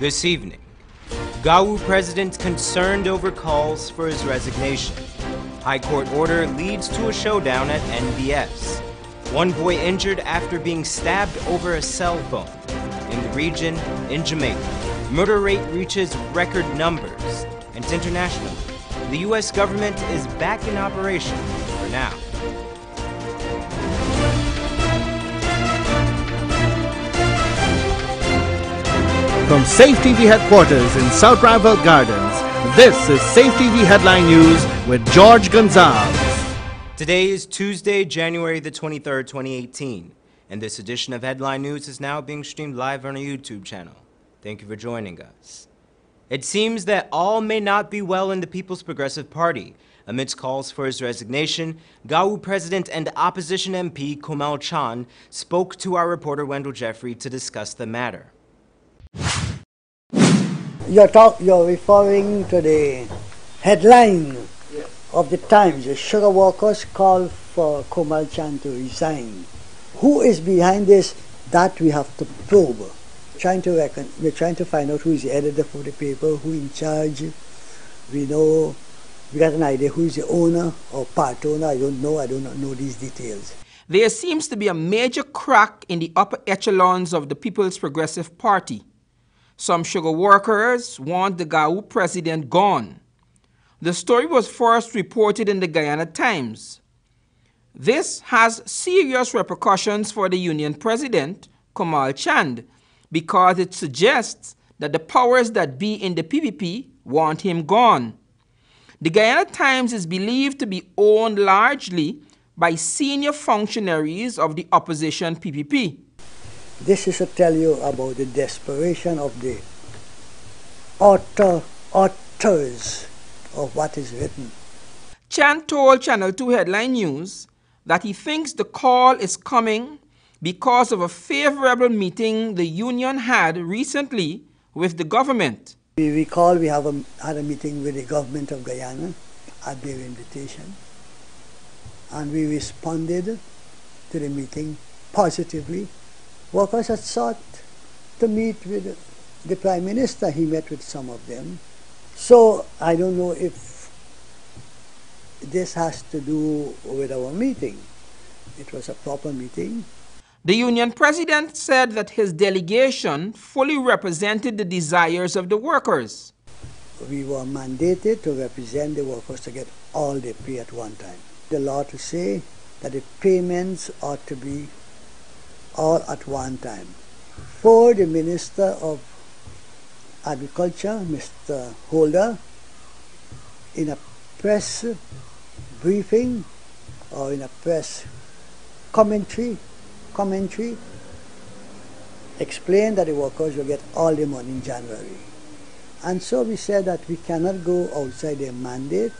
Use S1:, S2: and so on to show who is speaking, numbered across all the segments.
S1: This evening, GAU president concerned over calls for his resignation. High court order leads to a showdown at NBS. One boy injured after being stabbed over a cell phone. In the region, in Jamaica, murder rate reaches record numbers. And internationally, the U.S. government is back in operation for now.
S2: From Safe TV headquarters in South Rival Gardens, this is Safe TV Headline News with George Gonzalez.
S1: Today is Tuesday, January the 23rd, 2018, and this edition of Headline News is now being streamed live on our YouTube channel. Thank you for joining us. It seems that all may not be well in the People's Progressive Party. Amidst calls for his resignation, GAU President and opposition MP Komal Chan spoke to our reporter Wendell Jeffrey to discuss the matter.
S3: You're referring to the headline of the Times. The sugar workers call for Komal Chan to resign. Who is behind this? That we have to probe. We're trying to find out who is the editor for the paper, who in charge. We got an idea who is the owner or part owner. I do not know these details.
S4: There seems to be a major crack in the upper echelons of the People's Progressive Party. Some sugar workers want the GAU president gone. The story was first reported in the Guyana Times. This has serious repercussions for the union president, Komal Chan, because it suggests that the powers that be in the PPP want him gone. The Guyana Times is believed to be owned largely by senior functionaries of the opposition PPP.
S3: This is to tell you about the desperation of the authors of what is written.
S4: Chan told Channel 2 Headline News that he thinks the call is coming because of a favorable meeting the union had recently with the government.
S3: We recall we had a meeting with the government of Guyana at their invitation, and we responded to the meeting positively. Workers had sought to meet with the Prime Minister. He met with some of them. So I don't know if this has to do with our meeting. It was a proper meeting.
S4: The union president said that his delegation fully represented the desires of the workers.
S3: We were mandated to represent the workers to get all their pay at one time. The law to say that the payments ought to be all at one time. For the Minister of Agriculture, Mr. Holder, in a press briefing or in a press commentary, explained that the workers will get all their money in January. And so we said that we cannot go outside their mandate.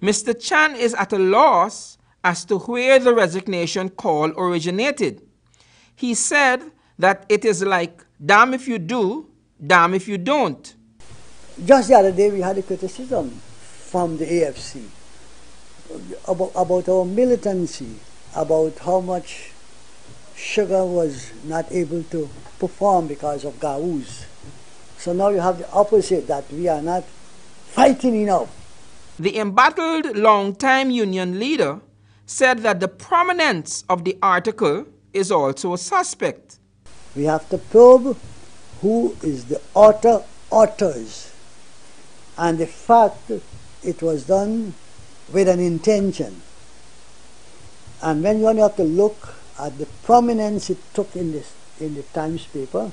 S4: Mr. Chan is at a loss as to where the resignation call originated. He said that it is like, damn if you do, damn if you don't.
S3: Just the other day we had a criticism from the AFC about our militancy, about how much sugar was not able to perform because of GAUs. So now you have the opposite, that we are not fighting enough.
S4: The embattled long-time union leader said that the prominence of the article is also a suspect.
S3: We have to probe who is the authors, and the fact it was done with an intention. And when you only have to look at the prominence it took in the Times paper.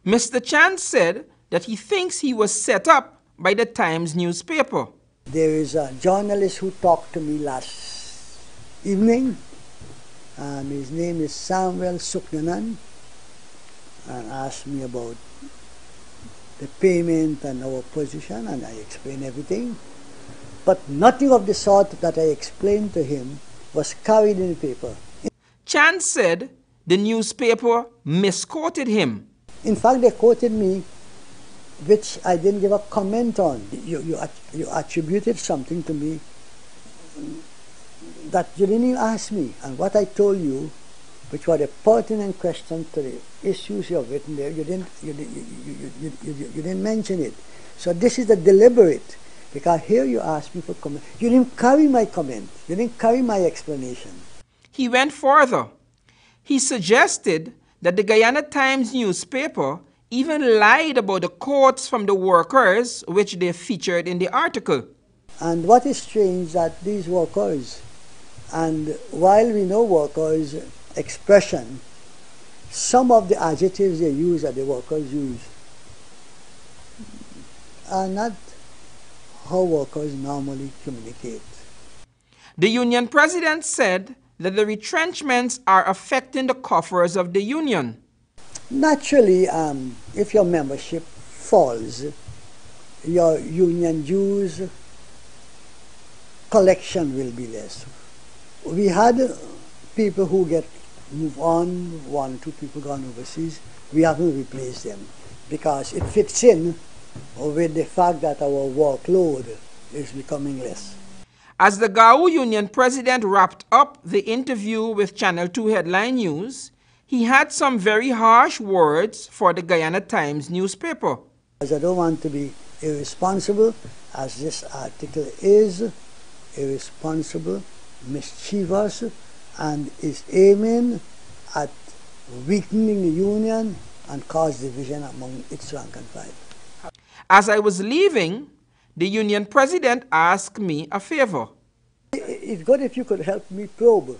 S4: Mr. Chan said that he thinks he was set up by the Times newspaper.
S3: There is a journalist who talked to me last evening. His name is Samuel Suknanan, and asked me about the payment and our position, and I explained everything. But nothing of the sort that I explained to him was carried in the paper.
S4: Chan said the newspaper misquoted him.
S3: In fact, they quoted me, which I didn't give a comment on. You attributed something to me that you didn't even ask me. And what I told you which were the pertinent questions to the issues you have written there, you didn't mention it. So this is the deliberate, because here you asked me for comment. You didn't carry my comment. You didn't carry my explanation.
S4: He went further. He suggested that the Guyana Times newspaper even lied about the quotes from the workers which they featured in the article.
S3: And what is strange that these workers, and while we know workers' expression, some of the adjectives they use, that the workers use, are not how workers normally communicate.
S4: The union president said that the retrenchments are affecting the coffers of the union.
S3: Naturally, if your membership falls, your union dues collection will be less. We had people who move on, 1 or 2 people gone overseas. We haven't replaced them because it fits in with the fact that our workload is becoming less.
S4: As the GAU union president wrapped up the interview with Channel 2 Headline News, he had some very harsh words for the Guyana Times newspaper.
S3: As I don't want to be irresponsible, as this article is irresponsible, mischievous, and is aiming at weakening the union and cause division among its rank and file.
S4: As I was leaving, the union president asked me a favor.
S3: It's good if you could help me probe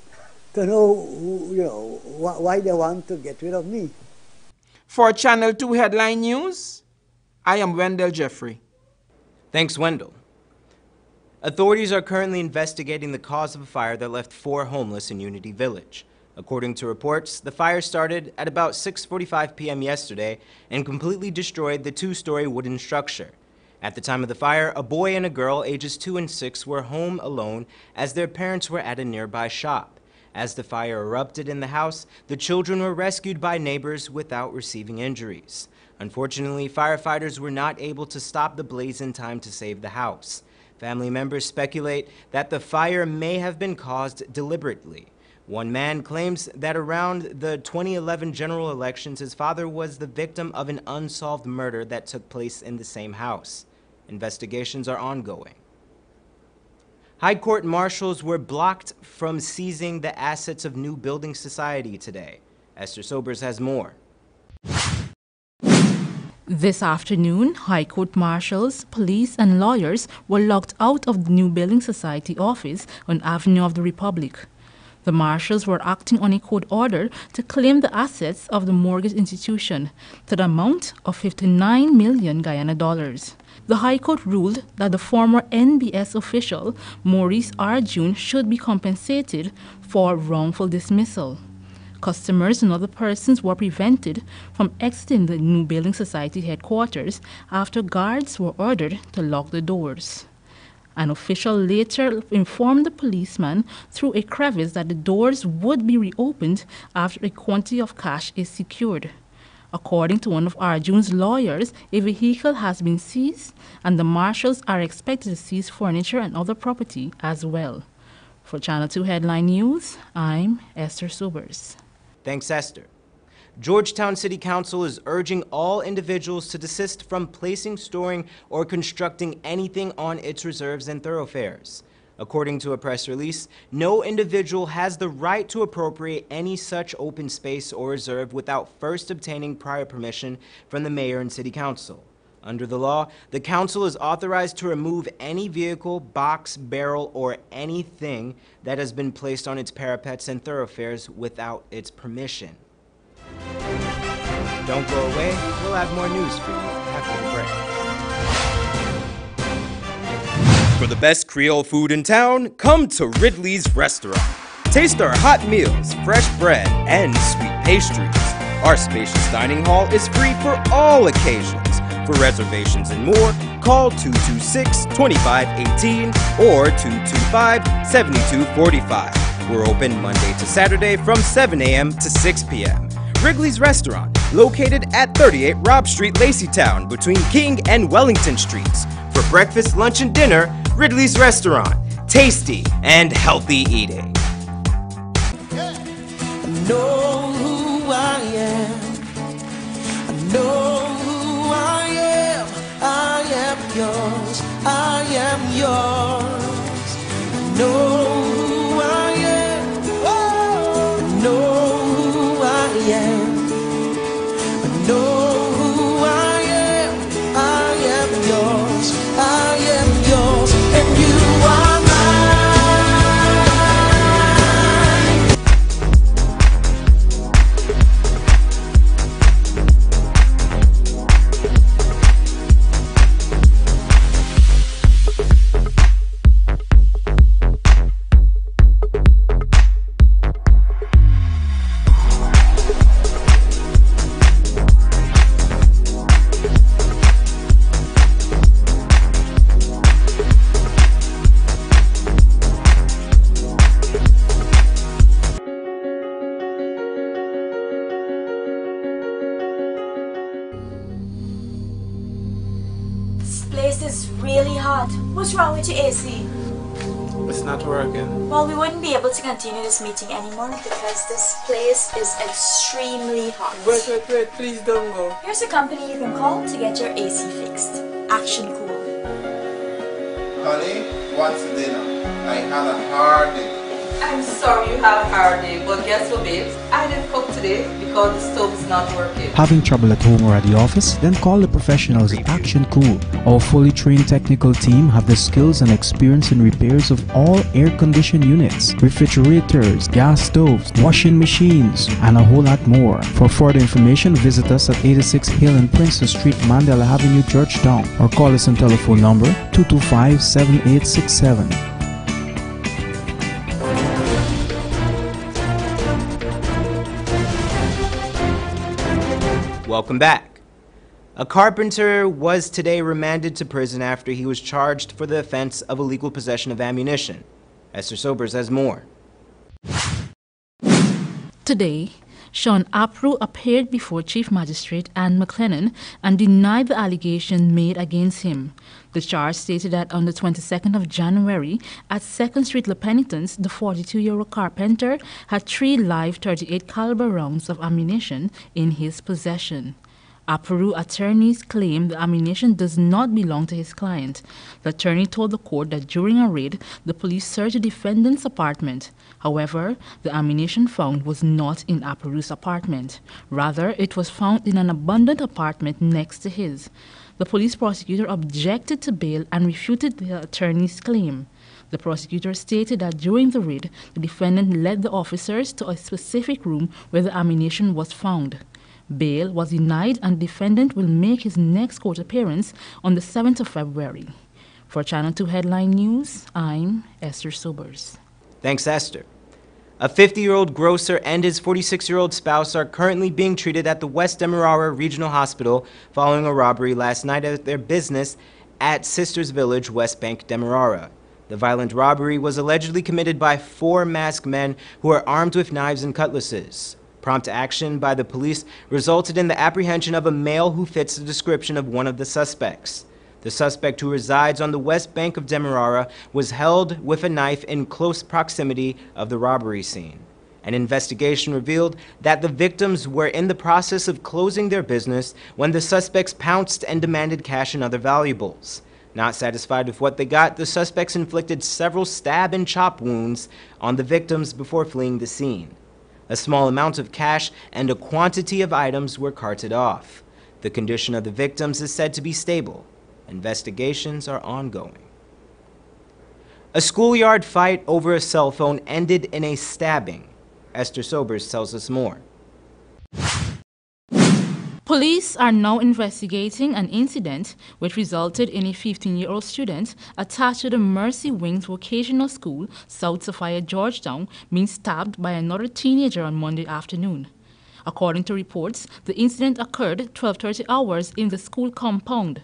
S3: to know, why they want to get rid of me.
S4: For Channel 2 Headline News, I am Wendell Jeffrey.
S1: Thanks, Wendell. Authorities are currently investigating the cause of a fire that left 4 homeless in Unity Village. According to reports, the fire started at about 6:45 p.m. yesterday and completely destroyed the 2-story wooden structure. At the time of the fire, a boy and a girl ages 2 and 6 were home alone as their parents were at a nearby shop. As the fire erupted in the house, the children were rescued by neighbors without receiving injuries. Unfortunately, firefighters were not able to stop the blaze in time to save the house. Family members speculate that the fire may have been caused deliberately. One man claims that around the 2011 general elections, his father was the victim of an unsolved murder that took place in the same house. Investigations are ongoing. High Court marshals were blocked from seizing the assets of New Building Society today. Esther Sobers has more.
S5: This afternoon, High Court marshals, police and lawyers were locked out of the New Building Society office on Avenue of the Republic. The marshals were acting on a court order to claim the assets of the mortgage institution to the amount of 59 million Guyana dollars. The High Court ruled that the former NBS official, Maurice R. June, should be compensated for wrongful dismissal. Customers and other persons were prevented from exiting the New Building Society headquarters after guards were ordered to lock the doors. An official later informed the policeman through a crevice that the doors would be reopened after a quantity of cash is secured. According to one of Arjun's lawyers, a vehicle has been seized and the marshals are expected to seize furniture and other property as well. For Channel 2 Headline News, I'm Esther Sobers.
S1: Thanks, Esther. Georgetown City Council is urging all individuals to desist from placing, storing, or constructing anything on its reserves and thoroughfares. According to a press release, no individual has the right to appropriate any such open space or reserve without first obtaining prior permission from the mayor and city council. Under the law, the council is authorized to remove any vehicle, box, barrel, or anything that has been placed on its parapets and thoroughfares without its permission. Don't go away, we'll have more news for you after the break. For the best Creole food in town, come to Ridley's Restaurant. Taste our hot meals, fresh bread, and sweet pastries. Our spacious dining hall is free for all occasions. For reservations and more, call 226-2518 or 225-7245. We're open Monday to Saturday from 7 a.m. to 6 p.m. Wrigley's Restaurant, located at 38 Robb Street, Laceytown, between King and Wellington Streets. For breakfast, lunch, and dinner, Ridley's Restaurant. Tasty and healthy eating.
S6: know who I am. I know who I am. I am yours. I am yours. I know who I am. Oh, I know who I am. I know who I am. I am yours. I am yours. And you are mine.
S7: This place is really hot. What's wrong with your AC?
S8: It's not working.
S7: Well, we wouldn't be able to continue this meeting anymore because this place is extremely hot.
S8: Wait, please don't go.
S7: Here's a company you can call to get your AC fixed. Action Cool.
S9: Honey, what's for dinner? I had a hard day.
S10: I'm sorry you had a hard day, but guess what, babes? I didn't cook today because the stove is not working.
S11: Having trouble at home or at the office? Then call the professionals at Action Cool. Our fully trained technical team have the skills and experience in repairs of all air-conditioned units, refrigerators, gas stoves, washing machines, and a whole lot more. For further information, visit us at 86 Hill and Princess Street, Mandela Avenue, Georgetown, or call us on telephone number 225-7867.
S1: Welcome back. A carpenter was today remanded to prison after he was charged for the offense of illegal possession of ammunition. Esther Sobers has more.
S5: Today, Sean Apru appeared before Chief Magistrate Anne McLennan and denied the allegation made against him. The charge stated that on the 22nd of January at 2nd Street, Le Penitence, the 42-year-old carpenter had 3 live 38 caliber rounds of ammunition in his possession. Apuru attorneys claim the ammunition does not belong to his client. The attorney told the court that during a raid, the police searched the defendant's apartment. However, the ammunition found was not in Apuru's apartment. Rather, it was found in an abandoned apartment next to his. The police prosecutor objected to bail and refuted the attorney's claim. The prosecutor stated that during the raid, the defendant led the officers to a specific room where the ammunition was found. Bail was denied and the defendant will make his next court appearance on the 7th of February. For Channel 2 Headline News, I'm Esther Sobers.
S1: Thanks, Esther. A 50-year-old grocer and his 46-year-old spouse are currently being treated at the West Demerara Regional Hospital following a robbery last night at their business at Sisters Village, West Bank, Demerara. The violent robbery was allegedly committed by 4 masked men who are armed with knives and cutlasses. Prompt action by the police resulted in the apprehension of a male who fits the description of one of the suspects. The suspect, who resides on the west bank of Demerara, was held with a knife in close proximity of the robbery scene. An investigation revealed that the victims were in the process of closing their business when the suspects pounced and demanded cash and other valuables. Not satisfied with what they got, the suspects inflicted several stab and chop wounds on the victims before fleeing the scene. A small amount of cash and a quantity of items were carted off. The condition of the victims is said to be stable. Investigations are ongoing. A schoolyard fight over a cell phone ended in a stabbing. Esther Sobers tells us more.
S5: Police are now investigating an incident which resulted in a 15-year-old student attached to the Mercy Wings Vocational School, South Sophia, Georgetown, being stabbed by another teenager on Monday afternoon. According to reports, the incident occurred 12:30 hours in the school compound.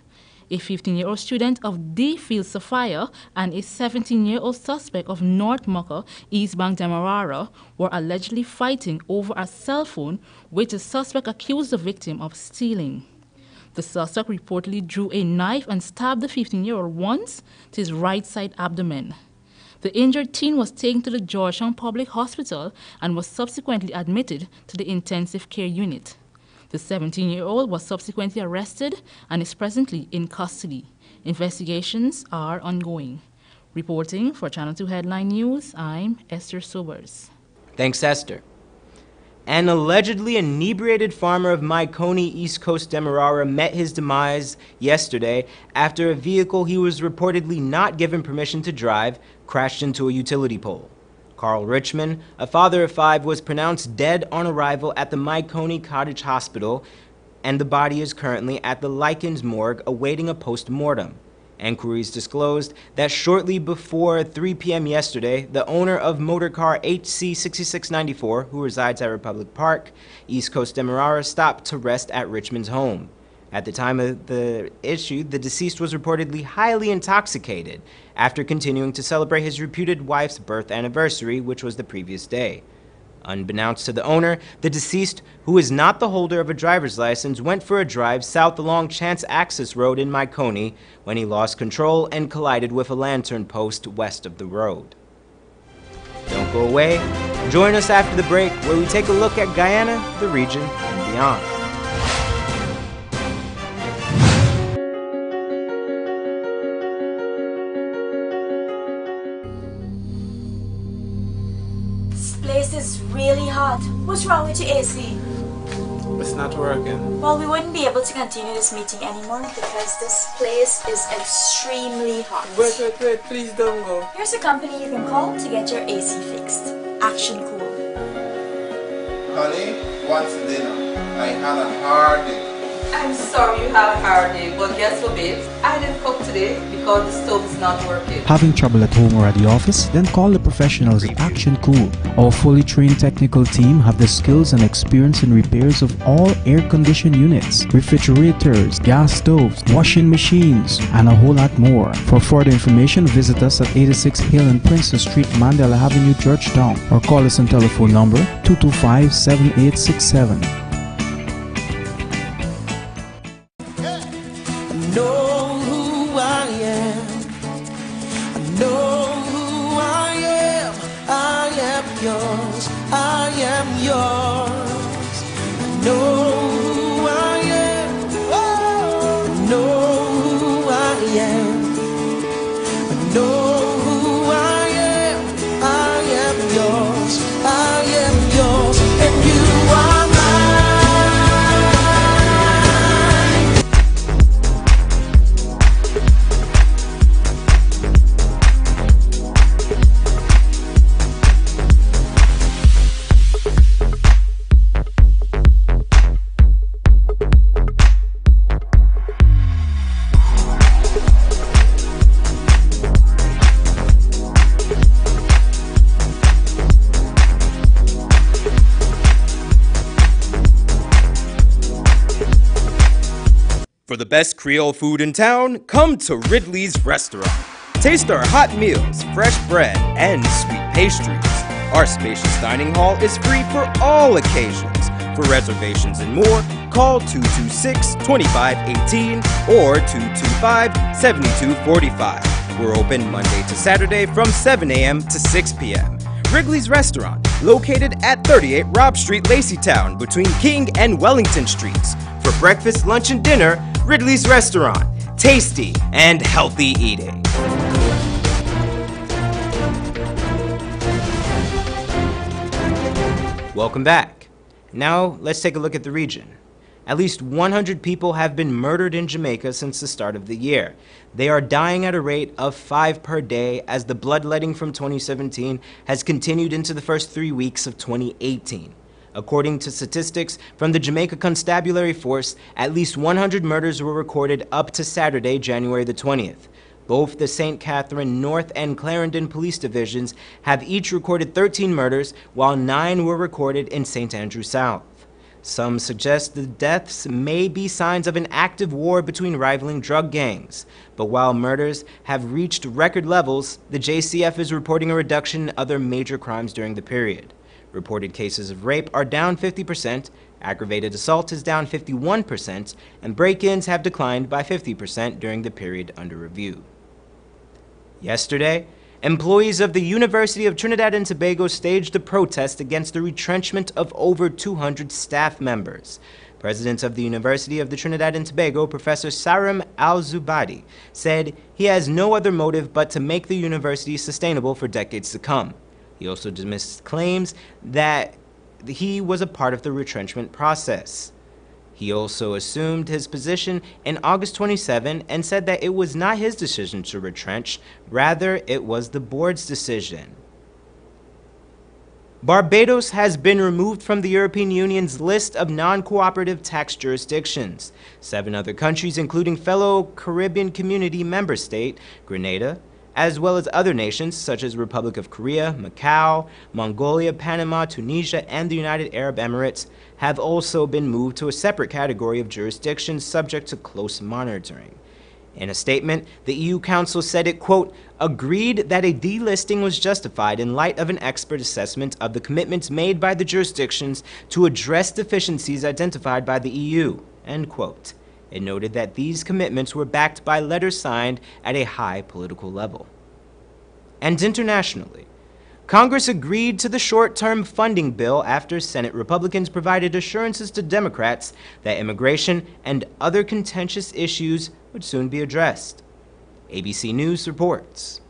S5: A 15-year-old student of D. Field Sophia and a 17-year-old suspect of North Mucker, East Bank, Demerara, were allegedly fighting over a cell phone which the suspect accused the victim of stealing. The suspect reportedly drew a knife and stabbed the 15-year-old once to his right side abdomen. The injured teen was taken to the Georgetown Public Hospital and was subsequently admitted to the intensive care unit. The 17-year-old was subsequently arrested and is presently in custody. Investigations are ongoing. Reporting for Channel 2 Headline News, I'm Esther Sobers.
S1: Thanks, Esther. An allegedly inebriated farmer of Maikoni, East Coast Demerara, met his demise yesterday after a vehicle he was reportedly not given permission to drive crashed into a utility pole. Carl Richmond, a father of 5, was pronounced dead on arrival at the Maikoni Cottage Hospital, and the body is currently at the Likens morgue awaiting a post-mortem. Enquiries disclosed that shortly before 3 p.m. yesterday, the owner of motorcar HC6694, who resides at Republic Park, East Coast Demerara, stopped to rest at Richmond's home. At the time of the issue, the deceased was reportedly highly intoxicated after continuing to celebrate his reputed wife's birth anniversary, which was the previous day. Unbeknownst to the owner, the deceased, who is not the holder of a driver's license, went for a drive south along Chance Access Road in Maikoni when he lost control and collided with a lantern post west of the road. Don't go away. Join us after the break where we take a look at Guyana, the region, and beyond.
S7: This is really hot. What's wrong with your AC?
S8: It's not working.
S7: Well, we wouldn't be able to continue this meeting anymore because this place is extremely hot.
S8: Wait, please don't go.
S7: Here's a company you can call to get your AC fixed. Action Cool.
S9: Honey, what's dinner? I had a hard day.
S10: I'm sorry you had a hard day, but guess what, babes? I didn't cook today because the stove is not working.
S11: Having trouble at home or at the office? Then call the professionals at Action Cool. Our fully trained technical team have the skills and experience in repairs of all air-conditioned units, refrigerators, gas stoves, washing machines, and a whole lot more. For further information, visit us at 86 Hill and Princess Street, Mandela Avenue, Georgetown, or call us on telephone number 225-7867.
S6: Know who I am. I know who I am. I am yours. I am yours. I know who I am. Oh, I know who I am. I know who I am. I am yours. I am yours. And you are mine.
S1: For the best Creole food in town, come to Ridley's Restaurant. Taste our hot meals, fresh bread, and sweet pastries. Our spacious dining hall is free for all occasions. For reservations and more, call 226-2518 or 225-7245. We're open Monday to Saturday from 7 a.m. to 6 p.m. Wrigley's Restaurant, located at 38 Robb Street, Laceytown, between King and Wellington Streets. For breakfast, lunch, and dinner, Ridley's Restaurant. Tasty and healthy eating. Welcome back. Now, let's take a look at the region. At least 100 people have been murdered in Jamaica since the start of the year. They are dying at a rate of 5 per day as the bloodletting from 2017 has continued into the first 3 weeks of 2018. According to statistics from the Jamaica Constabulary Force, at least 100 murders were recorded up to Saturday, January the 20th. Both the St. Catherine North and Clarendon police divisions have each recorded 13 murders, while 9 were recorded in St. Andrew South. Some suggest the deaths may be signs of an active war between rivaling drug gangs. But while murders have reached record levels, the JCF is reporting a reduction in other major crimes during the period. Reported cases of rape are down 50%, aggravated assault is down 51%, and break-ins have declined by 50% during the period under review. Yesterday, Employees of the University of Trinidad and Tobago staged a protest against the retrenchment of over 200 staff members. President of the University of the Trinidad and Tobago, Professor Sarim Al-Zubadi, said he has no other motive but to make the university sustainable for decades to come. He also dismissed claims that he was a part of the retrenchment process. He also assumed his position in August 27 and said that it was not his decision to retrench, rather it was the board's decision. Barbados has been removed from the European Union's list of non-cooperative tax jurisdictions. 7 other countries, including fellow Caribbean Community member state, Grenada, as well as other nations such as Republic of Korea, Macau, Mongolia, Panama, Tunisia, and the United Arab Emirates, have also been moved to a separate category of jurisdictions subject to close monitoring. In a statement, the EU Council said it, quote, agreed that a delisting was justified in light of an expert assessment of the commitments made by the jurisdictions to address deficiencies identified by the EU, end quote. It noted that these commitments were backed by letters signed at a high political level. And internationally, Congress agreed to the short-term funding bill after Senate Republicans provided assurances to Democrats that immigration and other contentious issues would soon be addressed. ABC News reports.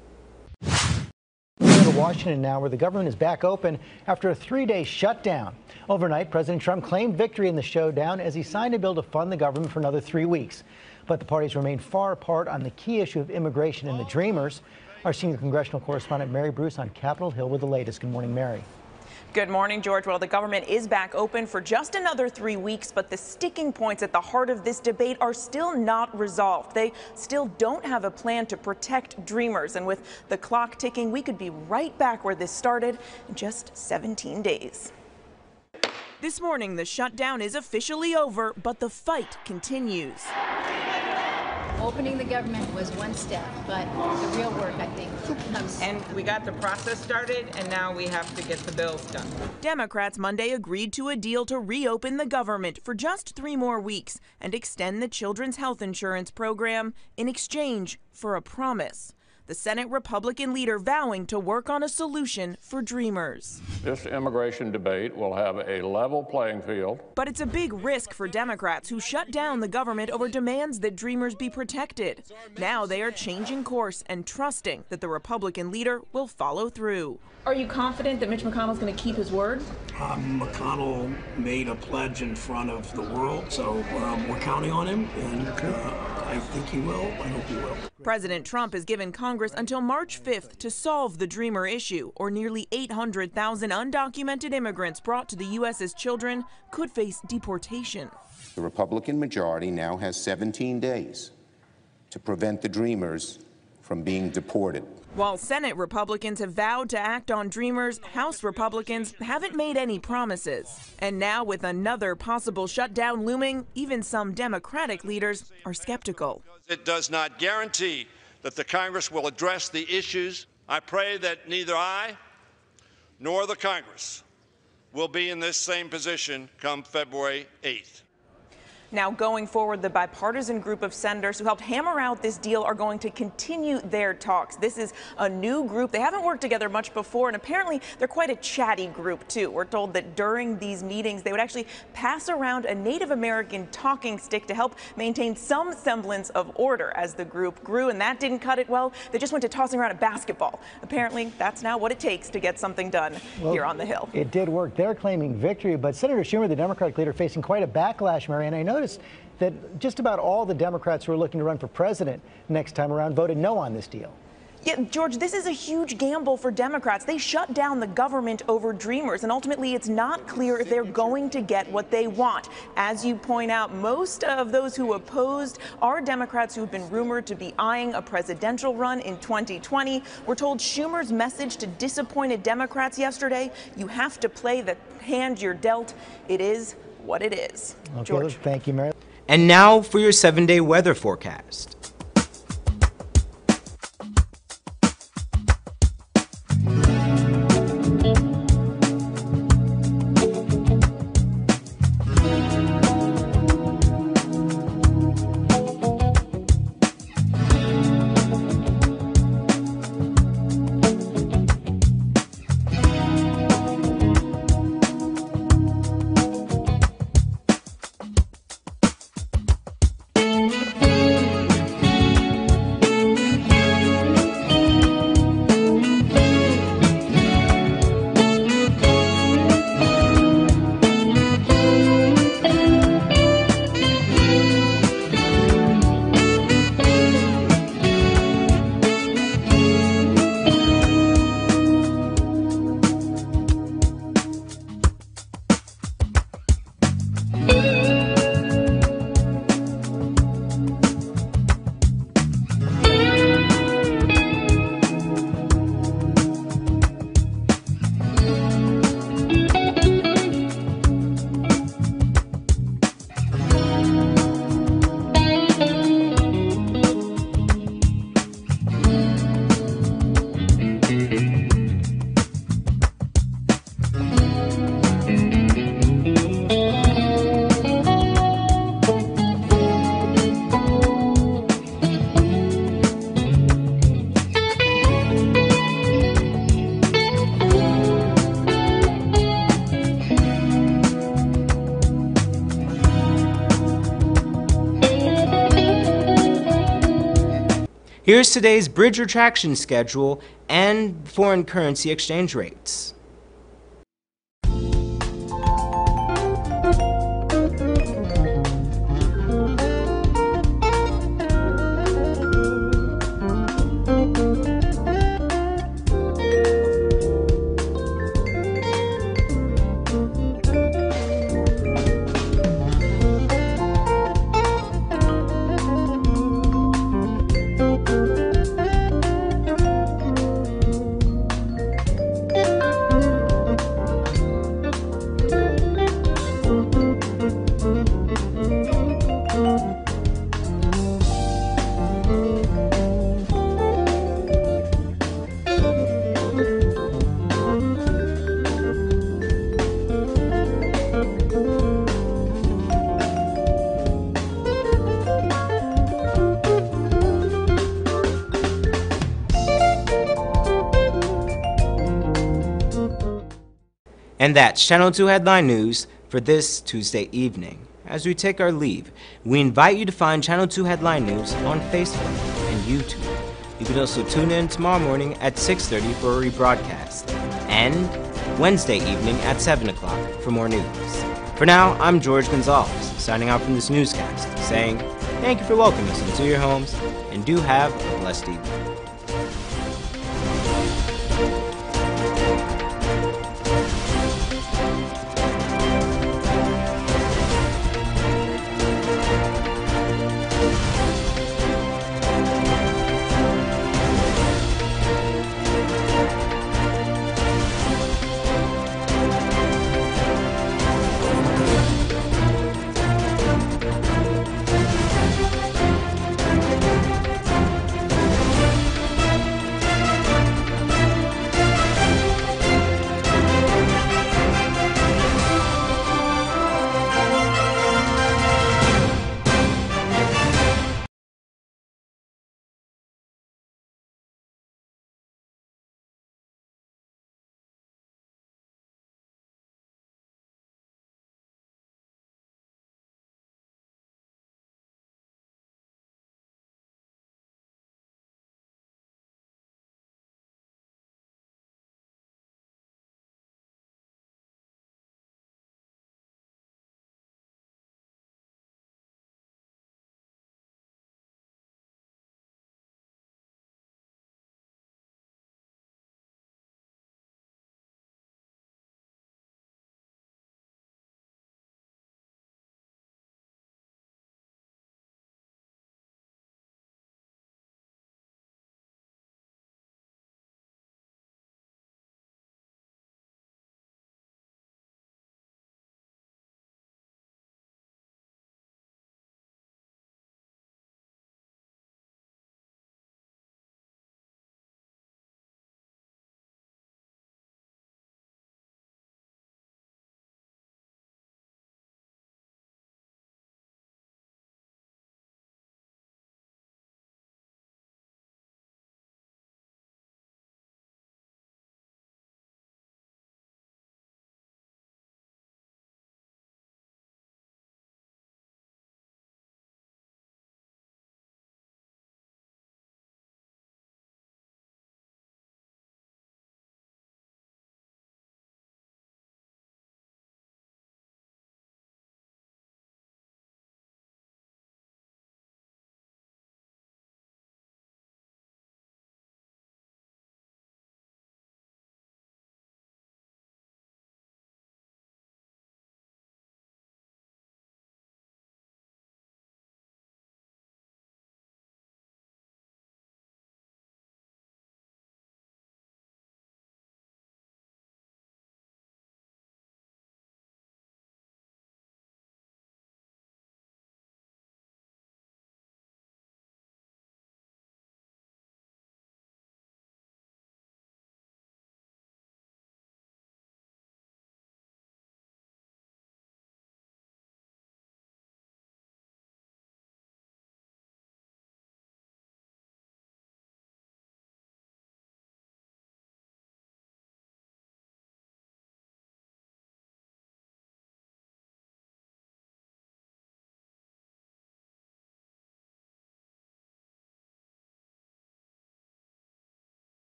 S12: To Washington now, where the government is back open after a 3-day shutdown. Overnight, President Trump claimed victory in the showdown as he signed a bill to fund the government for another 3 weeks. But the parties remain far apart on the key issue of immigration and the Dreamers. Our senior congressional correspondent Mary Bruce on Capitol Hill with the latest. Good morning, Mary.
S13: Good morning, George. Well, the government is back open for just another 3 weeks, but the sticking points at the heart of this debate are still not resolved. They still don't have a plan to protect Dreamers. And with the clock ticking, we could be right back where this started in just 17 days. This morning, the shutdown is officially over, but the fight continues.
S14: Opening the government was one step, but the real work, I think, comes.
S10: And we got the process started, and now we have to get the bills done.
S13: Democrats Monday agreed to a deal to reopen the government for just 3 more weeks and extend the children's health insurance program in exchange for a promise. The Senate Republican leader vowing to work on a solution for Dreamers.
S15: This immigration debate will have a level playing field.
S13: But it's a big risk for Democrats who shut down the government over demands that Dreamers be protected. Now they are changing course and trusting that the Republican leader will follow through.
S16: Are you confident that Mitch McConnell is going to keep his word?
S17: McConnell made a pledge in front of the world, so we're counting on him, and I think he will. I hope he will.
S13: President Trump has given Congress until March 5th to solve the Dreamer issue, or nearly 800,000 undocumented immigrants brought to the U.S. as children could face deportation.
S18: The Republican majority now has 17 days to prevent the Dreamers from being deported.
S13: While Senate Republicans have vowed to act on Dreamers, House Republicans haven't made any promises. And now, with another possible shutdown looming, even some Democratic leaders are skeptical.
S19: It does not guarantee that the Congress will address the issues. I pray that neither I nor the Congress will be in this same position come February 8th.
S13: Now, going forward, the bipartisan group of senators who helped hammer out this deal are going to continue their talks. This is a new group. They haven't worked together much before, and apparently they're quite a chatty group, too. We're told that during these meetings, they would actually pass around a Native American talking stick to help maintain some semblance of order as the group grew, and that didn't cut it well. They just went to tossing around a basketball. Apparently, that's now what it takes to get something done here on the Hill.
S12: It did work. They're claiming victory, but Senator Schumer, the Democratic leader, facing quite a backlash, Mary, and I noticed that just about all the Democrats who are looking to run for president next time around voted no on this deal.
S13: Yeah, George, this is a huge gamble for Democrats. They shut down the government over Dreamers, and ultimately it's not clear if they're going to get what they want. As you point out, most of those who opposed are Democrats who have been rumored to be eyeing a presidential run in 2020. We're told Schumer's message to disappointed Democrats yesterday: you have to play the hand you're dealt. It is what it is.
S12: Okay,
S13: George.
S12: Thank you, Mary.
S1: And now for your 7-day weather forecast. Here's today's bridge retraction schedule and foreign currency exchange rates. And that's Channel 2 Headline News for this Tuesday evening. As we take our leave, we invite you to find Channel 2 Headline News on Facebook and YouTube. You can also tune in tomorrow morning at 6:30 for a rebroadcast, and Wednesday evening at 7 o'clock for more news. For now, I'm George Gonzalez, signing out from this newscast, saying thank you for welcoming us into your homes, and do have a blessed evening.